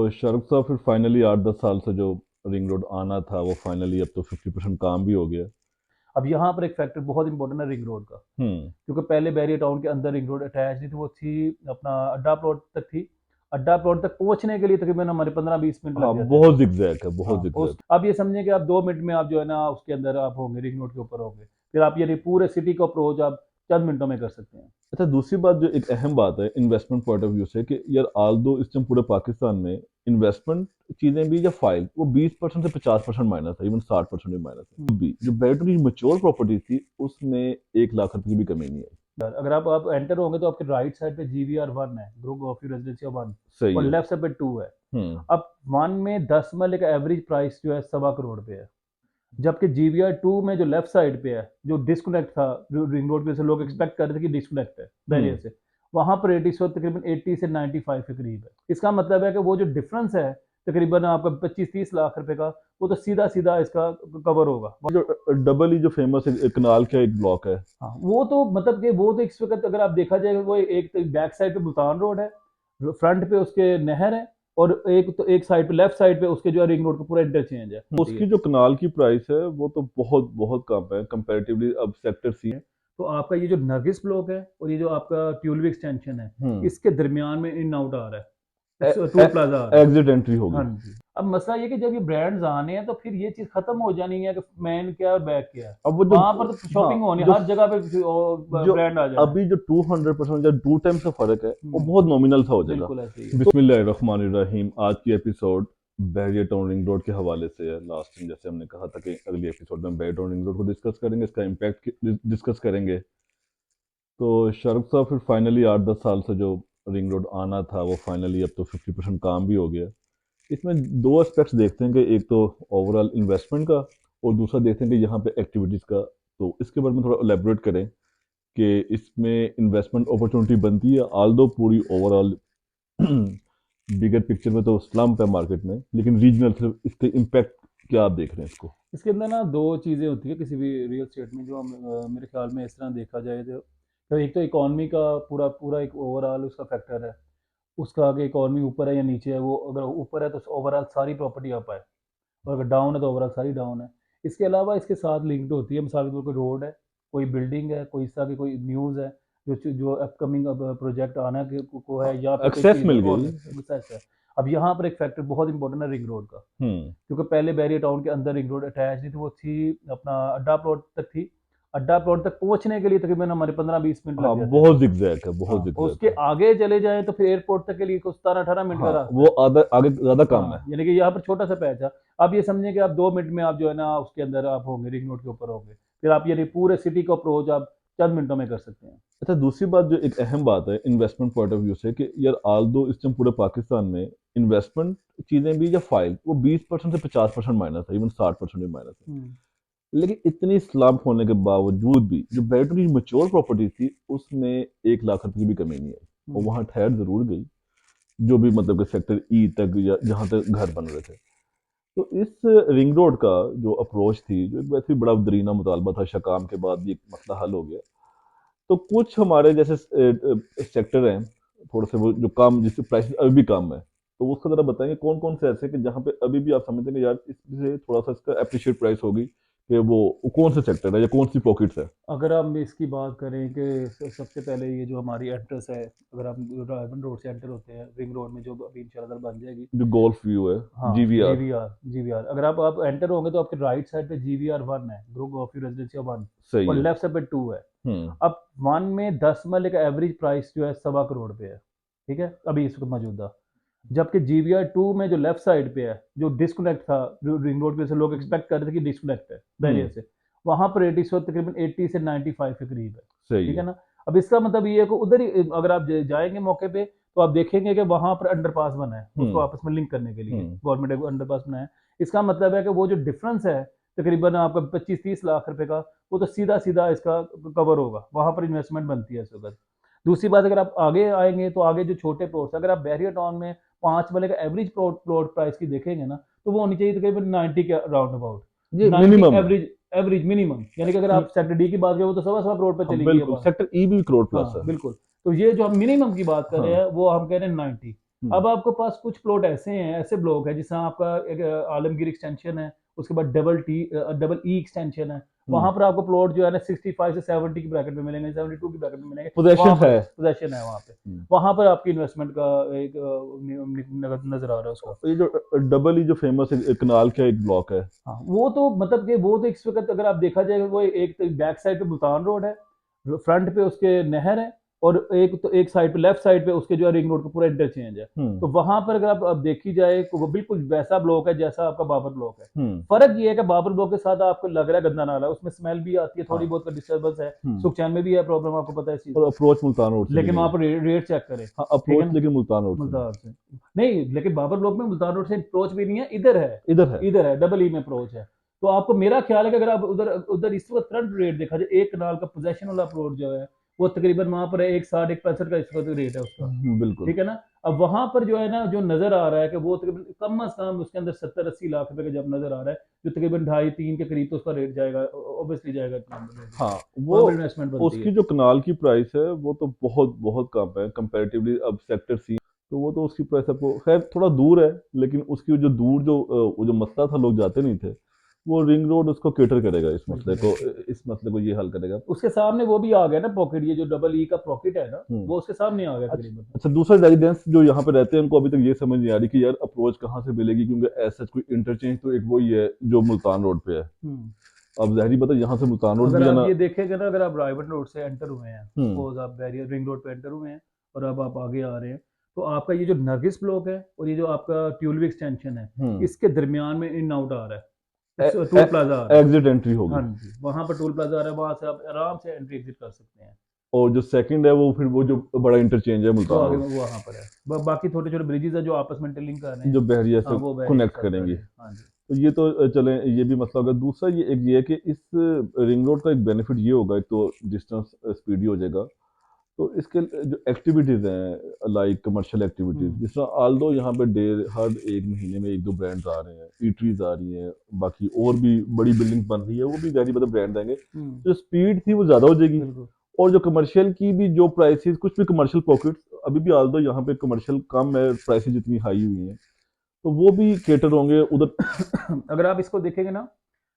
तो शाहरुख साहब फिर फाइनली 8-10 साल से जो रिंग रोड आना था वो फाइनली अब तो 50% काम भी हो गया। अब यहाँ पर एक फैक्टर बहुत इंपॉर्टेंट है रिंग रोड का। हम्म। क्योंकि पहले बैरियर टाउन के अंदर रिंग रोड अटैच नहीं थी, वो थी अपना अड्डा प्लॉट तक थी। अड्डा प्लॉट तक पहुंचने के लिए तकरीबन हमारे 15-20 मिनट हाँ, लग जाते थे। बहुत जिगजैग है, बहुत हाँ, जिगजैग। उस अब ये समझें कि आप 2 मिनट में आप जो है ना उसके अंदर आप होंगे, रिंग रोड के ऊपर होंगे। फिर आप यानी पूरे सिटी को अप्रोच आप चंद मिनटों में कर सकते हैं। अच्छा, दूसरी बात जो एक अहम बात है इन्वेस्टमेंट पॉइंट ऑफ व्यू से कि यार आल दो इस टाइम पूरे पाकिस्तान में इन्वेस्टमेंट चीजें भी या फाइल वो 20% से 50% माइनस है, इवन 60% भी माइनस है। भी जो बेटर मच्योर प्रॉपर्टी थी उसमें 1 लाख रुपए की भी कमी नहीं है। अगर आप एंटर होंगे तो आपके राइट साइड पे GVR 1 है, ग्रुप ऑफ रेजिडेंशियल 1, सही और है। लेफ्ट साइड पे 2 है। हम्म। अब 1 में 10 मरले का एवरेज प्राइस जो है 1.25 करोड़ पे है। जबकि GVR 2 में जो लेफ्ट साइड पे है, जो डिस्कनेक्ट था, जो रिंग रोड पे से लोग एक्सपेक्ट कर रहे थे कि डिस्कनेक्ट है बैरियर हम्म। से, वहां पर रेट इस वक्त तकरीबन 80 से 95 के करीब है। इसका मतलब है कि वो जो डिफरेंस है तकरीबन आपका 25-30 लाख रुपए का, वो तो सीधा सीधा इसका कवर होगा। जो डबल ही जो फेमस एक कनाल का एक ब्लॉक है। हाँ, वो तो मतलब कि वो तो इस वक्त अगर आप देखा जाए, वो एक तो बैक साइड पे मुल्तान रोड है, फ्रंट पे उसके नहर है, और एक तो एक साइड पे लेफ्ट साइड पे उसके जो है रिंग रोड का पूरा इंटरचेंज है। उसकी जो कनाल की प्राइस है वो तो बहुत बहुत कम है कंपैरेटिवली अब सेक्टर सी। तो आपका ये जो नर्गिस ब्लॉक है और ये जो आपका ट्यूलिप एक्सटेंशन है, हम्म। इसके दरमियान में इन आउट आ रहा है, इस टोल प्लाजा आ रहा है। एग्जिट एंट्री हाँ होगी। जी। अब मसला ये कि जब ये ब्रांड्स आने हैं तो फिर ये चीज खत्म हो जानी है कि मैन क्या है और बैक क्या है। अब वो जो वहां पर तो हाँ शॉपिंग होनी, जो हर जगह पे जो ब्रांड आ जाना है। अभी जो 200% या 2 टाइम्स का फर्क है वो बहुत नॉमिनल सा हो जाएगा। बिल्कुल ऐसे ही है। बिस्मिल्लाहिर्रहमानिर्रहीम। आज की episode barrier town ring road के हवाले से है। लास्ट टाइम जैसे हमने कहा था कि अगली एपिसोड में बैरियर टाउन रिंग रोड को डिस्कस करेंगे, इसका इम्पैक्ट डिस्कस करेंगे। तो शाहरुख साहब फिर फाइनली 8-10 साल से जो रिंग रोड आना था वो फाइनली अब तो 50% काम भी हो गया। इसमें दो एस्पेक्ट्स देखते हैं कि एक तो ओवरऑल इन्वेस्टमेंट का और दूसरा देखते हैं कि यहाँ पे एक्टिविटीज़ का। तो इसके बारे में थोड़ा एलेबोरेट करें कि इसमें इन्वेस्टमेंट अपॉर्चुनिटी बनती है। आल दो पूरी ओवरऑल बिगर पिक्चर में तो स्लम्प है मार्केट में, लेकिन रीजनल सिर्फ इसके इम्पैक्ट क्या आप देख रहे हैं इसको। इसके अंदर ना दो चीज़ें होती है किसी भी रियल स्टेट में, जो हम मेरे ख्याल में इस तरह देखा जाए तो एक तो इकॉनमी का पूरा पूरा एक ओवरऑल उसका फैक्टर है। उसका आगे इकॉनमी ऊपर है या नीचे है, वो अगर ऊपर है तो ओवरऑल सारी प्रॉपर्टी अप है, और अगर डाउन है तो ओवरऑल सारी डाउन है। इसके अलावा इसके साथ लिंक्ड होती है, मिसाल के तौर पर कोई रोड है, कोई बिल्डिंग है, कोई इस तरह की कोई न्यूज़ है, जो अपकमिंग अब प्रोजेक्ट आना को है, या फिर कोई एक्सेस चीज़ है मिल और गई। रिसर्च है। अब यहाँ पर एक फैक्टर बहुत इंपॉर्टेंट है रिंग रोड का। हम्म। क्योंकि पहले बैरियर टाउन के अंदर रिंग रोड अटैच नहीं थी, वो थी अपना अड्डा प्लॉट तक थी। अड्डा प्लॉट तक पहुंचने के लिए तकरीबन हमारे 15-20 मिनट लग हाँ, जाते थे। बहुत जिगजैग है, बहुत हाँ, जिगजैग उसके है। आगे चले जाएं तो फिर एयरपोर्ट तक के लिए कुछ 17-18 मिनट का हाँ, रास्ता वो है। आधा आगे ज्यादा कम है। हाँ, यानी कि यहाँ पर छोटा सा पैच है। अब ये समझें कि आप 2 मिनट में आप जो है ना उसके अंदर आप होंगे, रिंग रोड के ऊपर होंगे। फिर आप यानी पूरे सिटी को अप्रोच आप चंद मिनटों में कर सकते हैं। अच्छा, दूसरी बात जो एक अहम बात है इन्वेस्टमेंट पॉइंट ऑफ व्यू से कि यार आल दो इस टाइम पूरे पाकिस्तान में इन्वेस्टमेंट चीजें भी या फाइल वो 20% से 50% माइनस है, इवन 60% भी माइनस है। हम्म। लेकिन इतनी स्लम्प होने के बावजूद भी जो बेटर मच्योर प्रॉपर्टी थी उसमें 1 लाख रुपए की भी कमी नहीं आई और हम्म। वहां ठहर जरूर गई। जो भी मतलब कि सेक्टर ई तक या जहां तक घर बन रहे थे। तो इस रिंग रोड का जो अप्रोच थी, जो एक वैसे ही बड़ा दरीना मुतालबा था, शकाम के बाद भी एक मसला हल हो गया। तो कुछ हमारे जैसे सेक्टर हैं थोड़े से वो जो कम जिससे प्राइस अभी भी कम है, तो उसका जरा बताएंगे कौन कौन से ऐसे कि जहाँ पे अभी भी आप समझते हैं कि यार इससे थोड़ा सा इसका अप्रिशिएट प्राइस होगी, कि वो कौन से सेक्टर है या कौन सी पॉकेट्स है। अगर हम इसकी बात करें कि सबसे पहले ये जो हमारी एंट्रेंस है, अगर हम रायबंद रोड से एंटर होते हैं रिंग रोड में, जो अभी इंशाल्लाह बन जाएगी। जो गोल्फ व्यू है, हाँ, जीवीआर। जीवीआर अगर आप एंटर होंगे तो आपके राइट साइड पे GVR 1 है, ग्रुप ऑफ रेजिडेंशियल 1, सही और है। लेफ्ट साइड पे 2 है। हम्म। अब 1 में 10 मरले का एवरेज प्राइस जो है 1.25 करोड़ पे है। ठीक है, अभी इस वक्त मौजूदा। जबकि GVR 2 में जो लेफ्ट साइड पे है, जो डिस्कनेक्ट था, जो रिंग रोड पे से लोग एक्सपेक्ट कर रहे थे कि डिस्कनेक्ट है बैरियर हम्म। से, वहां पर रेट इस वक्त तकरीबन 80 से 95 के करीब है। सही ठीक है है। ना। अब इसका मतलब ये है कि उधर ही अगर आप जाएंगे मौके पे, तो आप देखेंगे कि वहां पर अंडरपास बना है, उसको हम्म। आपस में लिंक करने के लिए हम्म। गवर्नमेंट ने अंडरपास बनाया है। इसका मतलब है कि वो जो डिफरेंस है तकरीबन आपका 25-30 लाख रुपए का, वो तो सीधा सीधा इसका कवर होगा, वहां पर इन्वेस्टमेंट बनती है इस वक्त। दूसरी बात, अगर आप आगे आएंगे तो आगे जो छोटे प्लॉट्स, अगर आप बैरियर टाउन में 5 वाले का एवरेज प्लॉट प्लॉट प्राइस की देखेंगे ना, तो वो होनी चाहिए तकरीबन 90 के राउंड अबाउट। ये 90 मिनिमम है। एवरेज, एवरेज मिनिमम, यानी कि अगर आप सेक्टर डी की बात करें वो तो 1.25 करोड़ पे हाँ, चली गई है बिल्कुल बात। सेक्टर ई भी करोड़ प्लस हाँ है। बिल्कुल। तो ये जो हम मिनिमम की बात कर रहे हाँ। हैं वो हम कह रहे हैं 90। अब आपके पास कुछ प्लॉट ऐसे हैं, ऐसे ब्लॉक है जिसमें आपका एक आलमगीर एक्सटेंशन है, उसके बाद डबल ई एक्सटेंशन है, वहां पर आपको प्लॉट जो है ना 65 से 70 की ब्रैकेट में मिलेंगे, 72 की ब्रैकेट में मिलेंगे, पोजेशन वहां पर है। पोजेशन है, वहां पर आपकी इन्वेस्टमेंट का एक नजर आ रहा है उसका। ये जो डबल ही जो फेमस है कनाल का एक ब्लॉक है। हाँ, वो तो मतलब कि वो तो इस वक्त अगर आप देखा जाएगा, वो एक तो बैक साइड पे मुल्तान रोड है, फ्रंट पे उसके नहर है, और एक साइड पे लेफ्ट साइड पे उसके जो है रिंग रोड का पूरा इंटरचेंज है। तो वहां पर अगर आप देखी जाए तो वो बिल्कुल वैसा ब्लॉक है जैसा आपका बाबर ब्लॉक है। फर्क ये है कि बाबर ब्लॉक के साथ आपको लग रहा है गंदा नाला, उसमें स्मेल भी आती है, थोड़ी बहुत का डिस्टर्बेंस है, सुखचैन में भी है प्रॉब्लम, आपको पता है इस चीज और का। अप्रोच मुल्तान रोड से लेकिन नहीं वहां है। पर रेट चेक करें, हाँ, ठीक है अप्रोच ना, लेकिन मुल्तान रोड से नहीं। मुल्तान से नहीं, लेकिन बाबर ब्लॉक में मुल्तान रोड से अप्रोच भी नहीं है, इधर है, इधर है। इधर है, डबल ई में अप्रोच है। तो आपको मेरा ख्याल है कि अगर आप उधर उधर इस वक्त करंट रेट देखा जाए, एक कनाल का पोजेशन वाला प्लॉट जो है वो तकरीबन वहां पर है 160 165 का इस वक्त रेट है उसका, बिल्कुल। ठीक है ना। अब वहां पर जो है ना, जो नजर आ रहा है कि वो तकरीबन कम अज कम उसके अंदर 70-80 लाख रुपए का जब नजर आ रहा है, जो तकरीबन 2.5-3 के करीब तो उसका रेट जाएगा, ऑब्वियसली जाएगा इतना रेट, हाँ, वो वहां पर इन्वेस्टमेंट बनती उसकी है। जो कनाल की प्राइस है वो तो बहुत बहुत कम है कंपैरेटिवली अब सेक्टर सी। तो वो तो उसकी प्राइस आपको खैर थोड़ा दूर है, लेकिन उसकी जो दूर जो वो जो मसला था, लोग जाते नहीं थे, वो रिंग रोड उसको केटर करेगा, इस मसले को ये हल करेगा। उसके सामने वो भी आ गया ना पॉकेट, ये जो डबल ई का पॉकेट है ना, हम्म। वो उसके सामने आ गया अच्छा। तकरीबन। अच्छा, दूसरा रेजिडेंस जो यहाँ पे रहते हैं उनको अभी तक ये समझ नहीं आ रही कि यार अप्रोच कहाँ से मिलेगी, क्योंकि ऐसा कोई इंटरचेंज तो एक वही है जो मुल्तान रोड पे है। अब जहरी बता यहाँ से मुल्तान रोड अगर भी आप जाना। ये देखेंगे ना, अगर आप रायबन रोड से एंटर हुए हैं, हम्म। सपोज आप बैरियर रिंग रोड पे एंटर हुए हैं, और अब आप आगे आ रहे हैं, तो आपका ये जो नरगिस ब्लॉक है और ये जो आपका ट्यूलिप एक्सटेंशन है, हम्म। इसके दरमियान में इन आउट आ रहा है, टूल प्लाजा आ रहा है। एग्जिट एंट्री होगी। हाँ जी, वहां पर टूल प्लाजा आ रहा है, वहां से आप आराम से एंट्री एग्जिट कर सकते हैं। और जो सेकंड है वो फिर वो जो बड़ा इंटरचेंज है वो मुल्तान आगे रोड, वो वहां पर है, बाकी छोटे छोटे ब्रिजेस है जो आपस में इंटरलिंक कर रहे हैं। जो बहरिया हाँ, से वो बैरियर के कनेक्ट साथ कर करेंगी। रहे हैं, हाँ जी। तो ये तो चलें, ये भी मसला होगा। दूसरा ये है कि इस रिंग रोड का एक बेनिफिट ये होगा, एक तो डिस्टेंस स्पीडी हो जाएगा। तो इसके जो एक्टिविटीज़ हैं लाइक कमर्शियल एक्टिविटीज़, जिस तरह आल्दो यहाँ पे हर एक महीने में एक दो ब्रांड्स आ रहे हैं, ईटरीज आ रही हैं, बाकी और भी बड़ी बिल्डिंग बन रही है, वो भी जारी मतलब ब्रांड आएंगे, जो स्पीड थी वो ज़्यादा हो जाएगी। बिल्कुल। और जो कमर्शियल की भी जो प्राइसेस, कुछ भी कमर्शियल पॉकेट्स अभी भी आल्दो यहाँ पे कमर्शियल कम है, प्राइसेस इतनी हाई हुई हैं, तो वो भी केटर होंगे उधर। अगर आप इसको देखेंगे ना,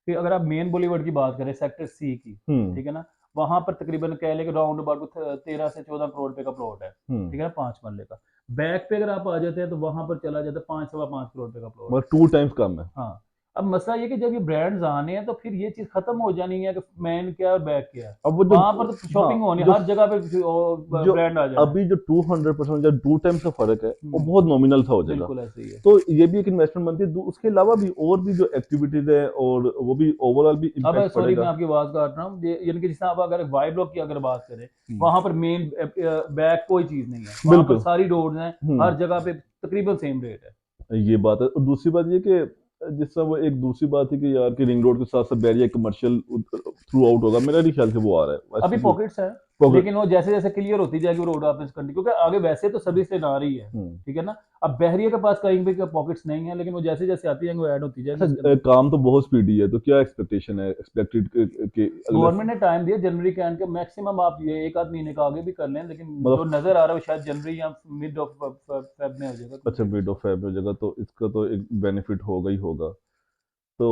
कि अगर आप मेन बॉलीवुड की बात करें सेक्टर सी की, ठीक है ना, वहां पर तकरीबन कह लें कि राउंड अबाउट 13 से 14 करोड़ रुपए का प्लॉट है, ठीक है ना, 5 मरले का। बैक पे अगर आप आ जाते हैं तो वहां पर चला जाता है 5-5.25 करोड़ रुपए का प्लॉट। मगर 2 टाइम्स कम है। हाँ। अब मसला ये कि जब ये ब्रांड्स आने हैं तो फिर ये चीज खत्म हो जानी है कि मैन क्या है और बैक क्या है, अब वो जो वहां पर तो शॉपिंग हाँ होनी, जो हर जगह पे जो ब्रांड आ जाना है। अभी जो 200% या 2 टाइम्स का फर्क है वो बहुत नॉमिनल सा हो जाएगा। बिल्कुल ऐसे ही है। तो ये भी एक इन्वेस्टमेंट बनती है। उसके अलावा भी और भी जो एक्टिविटीज है और वो भी ओवरऑल भी अब इम्पैक्ट सॉरी मैं पड़ेगा। आपकी आवाज काट रहा हूँ, यानी कि जिस आप अगर वाई ब्लॉक की अगर बात करें, वहां पर मेन बैक कोई चीज नहीं है, वहां पर बिल्कुल। सारी रोड हैं, हर जगह पे तकरीबन सेम रेट है। ये बात है। और दूसरी बात ये कि जिस तरह वो एक दूसरी बात है कि यार कि रिंग रोड के साथ साथ बैरिया कमर्शियल थ्रू आउट होगा, मेरा नहीं ख्याल से वो आ रहा है अभी वैसे पॉकेट्स है, पॉकेट। लेकिन वो जैसे जैसे क्लियर होती जाएगी वो रोड आप कंटिन्यू, क्योंकि आगे वैसे तो सर्विस लेन आ रही है, ठीक है ना। अब बहरिया के पास कहीं भी पॉकेट्स नहीं है, लेकिन वो जैसे जैसे आती जाएंगे वो ऐड होती जाएंगी उसके अच्छा, अंदर। काम तो बहुत स्पीडी है, तो क्या एक्सपेक्टेशन है एक्सपेक्टेड के अगले गवर्नमेंट ने टाइम दिया जनवरी के एंड के, मैक्सिमम आप ये 1 आध महीने का आगे भी कर लें, लेकिन जो मतलब नजर आ रहा है वो शायद जनवरी या मिड ऑफ फेब में हो जाएगा अच्छा complete। मिड ऑफ फेब हो जाएगा, तो इसका तो एक बेनिफिट होगा ही होगा। तो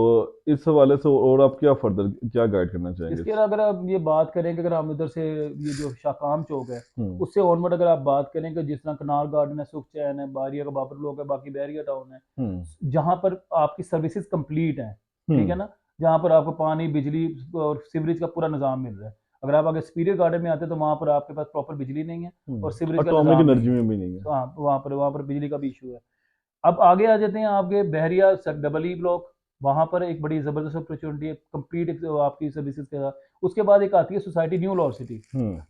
इस हवाले से और आप क्या फर्दर क्या गाइड करना चाहेंगे इसके अलावा अगर आप ये बात करें कि अगर हम इधर से ये जो शाकाम चौक है उससे ऑनवर्ड अगर आप बात करें कि जिस तरह कनाल गार्डन है, सुखचैन है, बारिया का बाबर ब्लॉक है, बाकी बैरिया टाउन है, जहाँ पर आपकी सर्विसेज कंप्लीट हैं, ठीक है ना, जहाँ पर आपको पानी, बिजली और सीवरेज का पूरा निज़ाम मिल रहा है। अगर आप आगे सुपीरियर गार्डन में आते हैं तो वहाँ पर आपके पास प्रॉपर बिजली नहीं है और सीवरेज का एटॉमिक निज़ाम नहीं एनर्जी है। में भी नहीं है। तो हाँ, वहाँ पर बिजली का भी इशू है। अब आगे आ जाते हैं आपके बहरिया डबल ई ब्लॉक, वहां पर एक बड़ी जबरदस्त अपॉर्चुनिटी है कंप्लीट आपकी सर्विसेज के साथ। उसके बाद एक आती है सोसाइटी न्यू लॉ सिटी,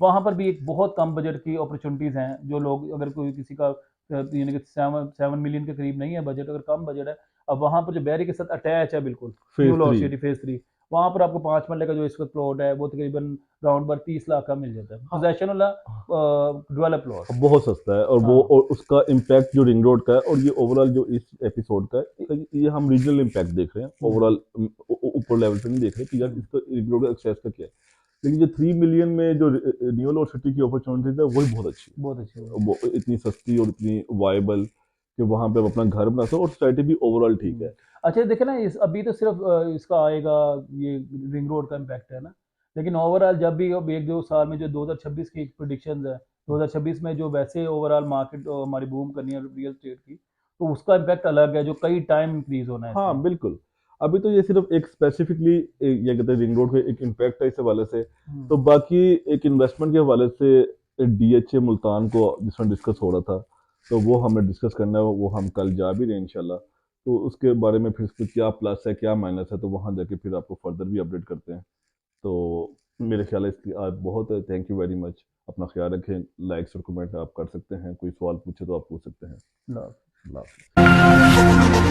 वहां पर भी एक बहुत कम बजट की अपॉर्चुनिटीज हैं, जो लोग अगर कोई किसी का यानी कि 7 मिलियन के करीब नहीं है बजट, अगर कम बजट है, अब वहां पर जो बहरी के साथ अटैच है बिल्कुल new phase law 3। City phase 3, वहां पर आपको 5 मरले का जो इस वक्त प्लॉट है वो तकरीबन राउंड पर 30 लाख का मिल जाता है, पोजेशन वाला डेवलप प्लॉट। बहुत सस्ता है। और वो हाँ, और उसका इम्पैक्ट जो रिंग रोड का है और ये ओवरऑल जो इस एपिसोड का है, ये हम रीजनल इम्पैक्ट देख रहे हैं, ओवरऑल ऊपर लेवल पे नहीं देख रहे कि यार इसका रिंग रोड का एक्सेस का क्या है। लेकिन जो 3 मिलियन में जो रियल और सिटी की अपॉर्चुनिटीज है वही बहुत अच्छी है। बहुत अच्छी बात। वो इतनी सस्ती और इतनी वायबल कि वहाँ पे आप अपना घर बना सकते हो और सोसाइटी भी ओवरऑल ठीक है। अच्छा देखे ना, इस अभी तो सिर्फ इसका आएगा, ये रिंग रोड का इम्पैक्ट है ना, लेकिन ओवरऑल जब भी अब एक दो साल में जो 2026 की प्रोडिक्शंस है, 2026 में जो वैसे ओवरऑल मार्केट हमारी बूम करनी है रियल एस्टेट की, तो उसका इम्पैक्ट अलग है जो कई टाइम इंक्रीज होना है हाँ इसमें। बिल्कुल। अभी तो ये सिर्फ एक स्पेसिफिकली ये कहते हैं रिंग रोड का एक इम्पैक्ट है इस हवाले से। हम्म। तो बाकी एक इन्वेस्टमेंट के हवाले से डीएचए मुल्तान को जिसमें डिस्कस हो रहा था, तो वो हमें डिस्कस करना है, वो हम कल जा भी रहे हैं इंशाल्लाह। तो उसके बारे में फिर इसमें क्या प्लस है क्या माइनस है, तो वहाँ जाके फिर आपको फर्दर भी अपडेट करते हैं। तो मेरे ख्याल है इसकी आज बहुत है। Thank you very much. अपना ख्याल रखें। लाइक्स और कमेंट आप कर सकते हैं, कोई सवाल पूछे तो आप पूछ सकते हैं। ला अल्लाह हाफ़िज़।